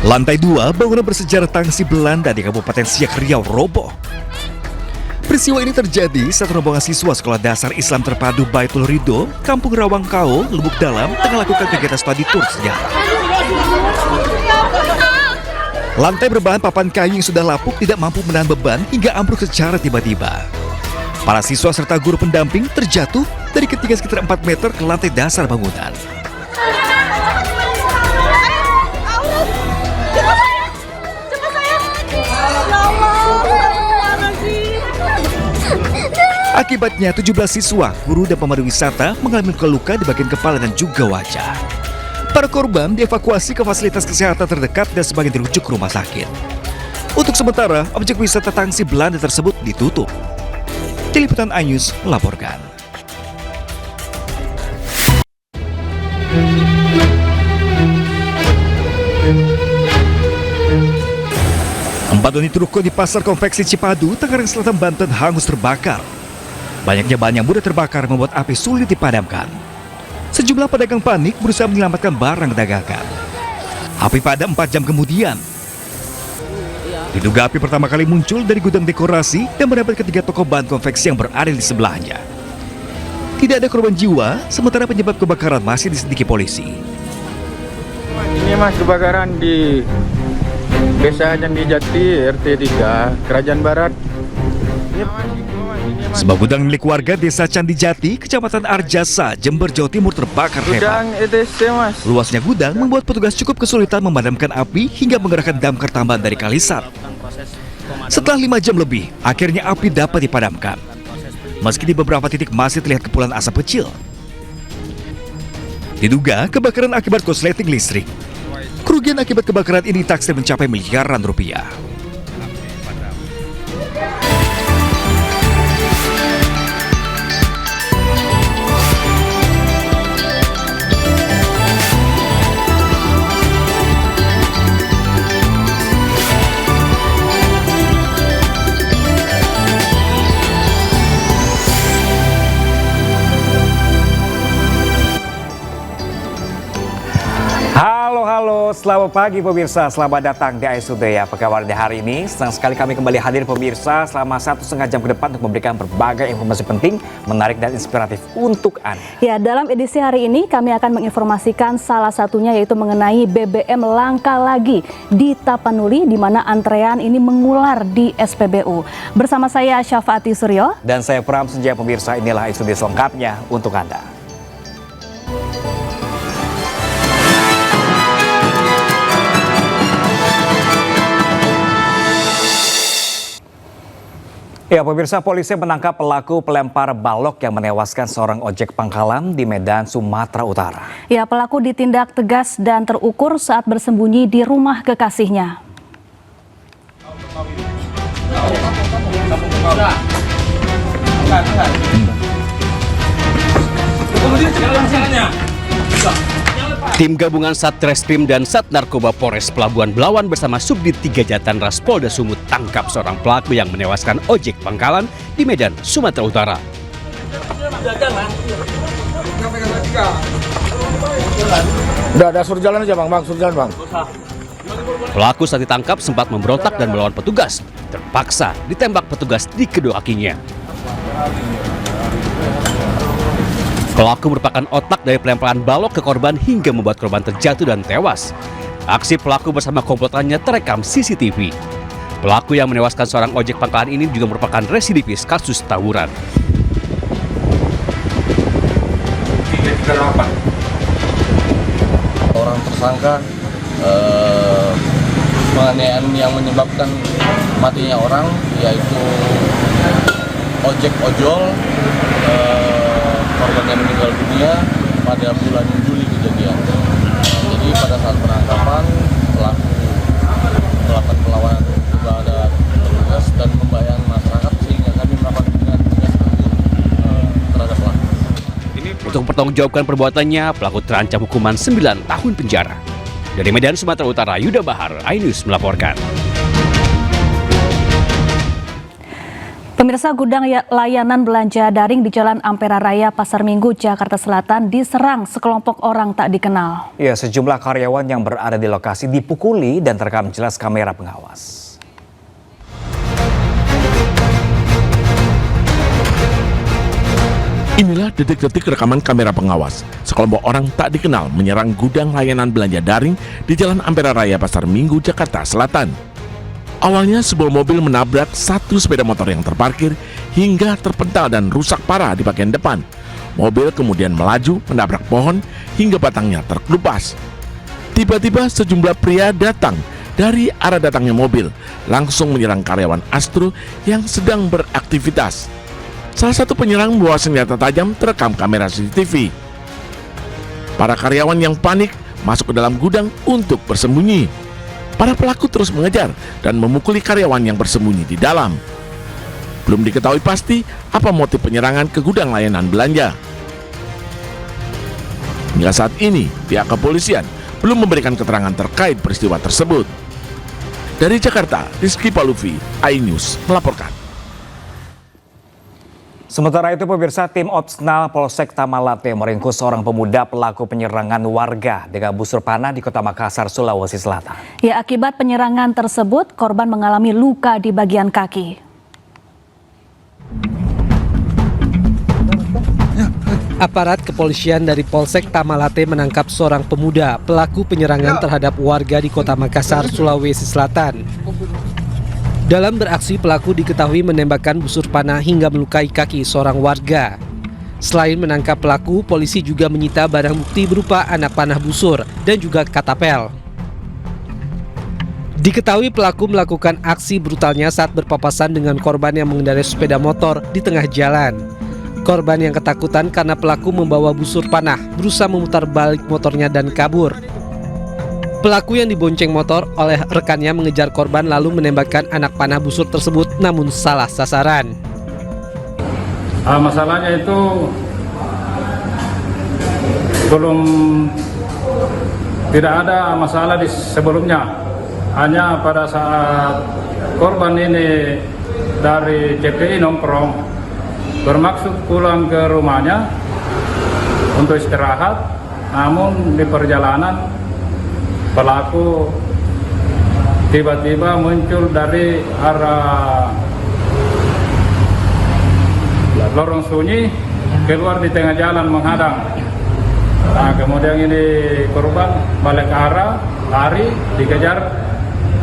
Lantai 2 bangunan bersejarah Tangsi Belanda di Kabupaten Siak Riau roboh. Peristiwa ini terjadi saat rombongan siswa Sekolah Dasar Islam Terpadu Baitul Ridho, Kampung Rawangkao, Lubuk Dalam, tengah lakukan kegiatan studi tur sejarah. Lantai berbahan papan kayu yang sudah lapuk tidak mampu menahan beban hingga ambruk secara tiba-tiba. Para siswa serta guru pendamping terjatuh dari ketinggian sekitar 4 meter ke lantai dasar bangunan. Akibatnya 17 siswa, guru dan pemandu wisata mengalami luka di bagian kepala dan juga wajah. Para korban dievakuasi ke fasilitas kesehatan terdekat dan sebagian dirujuk ke rumah sakit. Untuk sementara, objek wisata Tangsi Belanda tersebut ditutup. Tim Liputan iNews melaporkan. Empat unit ruko di Pasar Konveksi Cipadu, Tangerang Selatan, Banten hangus terbakar. Banyaknya bahan yang mudah terbakar membuat api sulit dipadamkan. Sejumlah pedagang panik berusaha menyelamatkan barang dagangan. Api padam 4 jam kemudian. Diduga api pertama kali muncul dari gudang dekorasi dan merambat ke 3 toko bahan konveksi yang berada di sebelahnya. Tidak ada korban jiwa, sementara penyebab kebakaran masih diselidiki polisi. Ini mas kebakaran di Desa Candi Jati, RT 3, Kerajaan Barat. Sebuah gudang milik warga Desa Candi Jati, Kecamatan Arjasa, Jember, Jawa Timur terbakar hebat. Gudang ETC mas. Luasnya gudang membuat petugas cukup kesulitan memadamkan api hingga mengerahkan damkar tambahan dari Kalisat. Setelah 5 jam lebih, akhirnya api dapat dipadamkan. Meski di beberapa titik masih terlihat kepulan asap kecil. Diduga kebakaran akibat korsleting listrik. Kerugian akibat kebakaran ini ditaksir mencapai miliaran rupiah. Halo, selamat pagi pemirsa, selamat datang di iNews Today. Apa kabar di hari ini? Senang sekali kami kembali hadir pemirsa selama 1,5 jam ke depan untuk memberikan berbagai informasi penting, menarik dan inspiratif untuk Anda. Ya, dalam edisi hari ini kami akan menginformasikan salah satunya yaitu mengenai BBM langka lagi di Tapanuli, di mana antrean ini mengular di SPBU. Bersama saya Syafaati Suryo. Dan saya Pram Senjaya pemirsa, inilah iNews Today selengkapnya untuk Anda. Ya pemirsa, polisi menangkap pelaku pelempar balok yang menewaskan seorang ojek pangkalan di Medan, Sumatera Utara. Ya, pelaku ditindak tegas dan terukur saat bersembunyi di rumah kekasihnya. Tim gabungan Satreskrim dan Sat Narkoba Polres Pelabuhan Belawan bersama Subdit 3 Jatan Ras Polda Sumut tangkap seorang pelaku yang menewaskan ojek pangkalan di Medan, Sumatera Utara. Udah suruh jalan aja bang, suruh jalan bang. Pelaku saat ditangkap sempat memberontak dan melawan petugas. Terpaksa ditembak petugas di kedua kakinya. Pelaku merupakan otak dari pelemparan balok ke korban hingga membuat korban terjatuh dan tewas. Aksi pelaku bersama komplotannya terekam CCTV. Pelaku yang menewaskan seorang ojek pangkalan ini juga merupakan residivis kasus tawuran. Orang tersangka penganiayaan yang menyebabkan matinya orang, yaitu ojek ojol. Korban yang meninggal dunia pada bulan Juli kejadian. Jadi pada saat penangkapan pelaku melakukan perlawanan kepada petugas dan membahayakan masyarakat sehingga kami melakukan tindakan tegas terhadap pelaku. Untuk mempertanggungjawabkan perbuatannya, pelaku terancam hukuman 9 tahun penjara. Dari Medan, Sumatera Utara, Yuda Bahar, iNews melaporkan. Pemirsa, gudang layanan belanja daring di Jalan Ampera Raya, Pasar Minggu, Jakarta Selatan diserang sekelompok orang tak dikenal. Ya, sejumlah karyawan yang berada di lokasi dipukuli dan terekam jelas kamera pengawas. Inilah detik-detik rekaman kamera pengawas. Sekelompok orang tak dikenal menyerang gudang layanan belanja daring di Jalan Ampera Raya, Pasar Minggu, Jakarta Selatan. Awalnya sebuah mobil menabrak satu sepeda motor yang terparkir hingga terpental dan rusak parah di bagian depan. Mobil kemudian melaju menabrak pohon hingga batangnya terkelupas. Tiba-tiba sejumlah pria datang dari arah datangnya mobil, langsung menyerang karyawan Astro yang sedang beraktivitas. Salah satu penyerang membawa senjata tajam terekam kamera CCTV. Para karyawan yang panik masuk ke dalam gudang untuk bersembunyi. Para pelaku terus mengejar dan memukuli karyawan yang bersembunyi di dalam. Belum diketahui pasti apa motif penyerangan ke gudang layanan belanja. Hingga saat ini, pihak kepolisian belum memberikan keterangan terkait peristiwa tersebut. Dari Jakarta, Rizky Paluvi, iNews melaporkan. Sementara itu, pemirsa, tim Opsnal Polsek Tamalate meringkus seorang pemuda pelaku penyerangan warga dengan busur panah di Kota Makassar, Sulawesi Selatan. Ya, akibat penyerangan tersebut, korban mengalami luka di bagian kaki. Aparat kepolisian dari Polsek Tamalate menangkap seorang pemuda pelaku penyerangan terhadap warga di Kota Makassar, Sulawesi Selatan. Dalam beraksi, pelaku diketahui menembakkan busur panah hingga melukai kaki seorang warga. Selain menangkap pelaku, polisi juga menyita barang bukti berupa anak panah busur dan juga katapel. Diketahui pelaku melakukan aksi brutalnya saat berpapasan dengan korban yang mengendarai sepeda motor di tengah jalan. Korban yang ketakutan karena pelaku membawa busur panah berusaha memutar balik motornya dan kabur. Pelaku yang dibonceng motor oleh rekannya mengejar korban lalu menembakkan anak panah busur tersebut namun salah sasaran. Masalahnya itu tidak ada masalah di sebelumnya. Hanya pada saat korban ini dari CPI nongkrong bermaksud pulang ke rumahnya untuk istirahat, namun di perjalanan pelaku tiba-tiba muncul dari arah lorong sunyi, keluar di tengah jalan menghadang. Nah, kemudian ini korban balik ke arah, lari, dikejar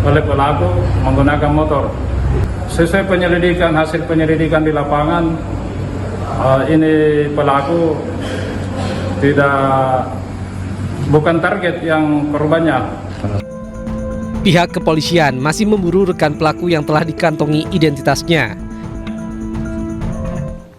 oleh pelaku menggunakan motor. Sesuai hasil penyelidikan di lapangan, ini pelaku bukan target yang korbannya. Pihak kepolisian masih memburu rekan pelaku yang telah dikantongi identitasnya.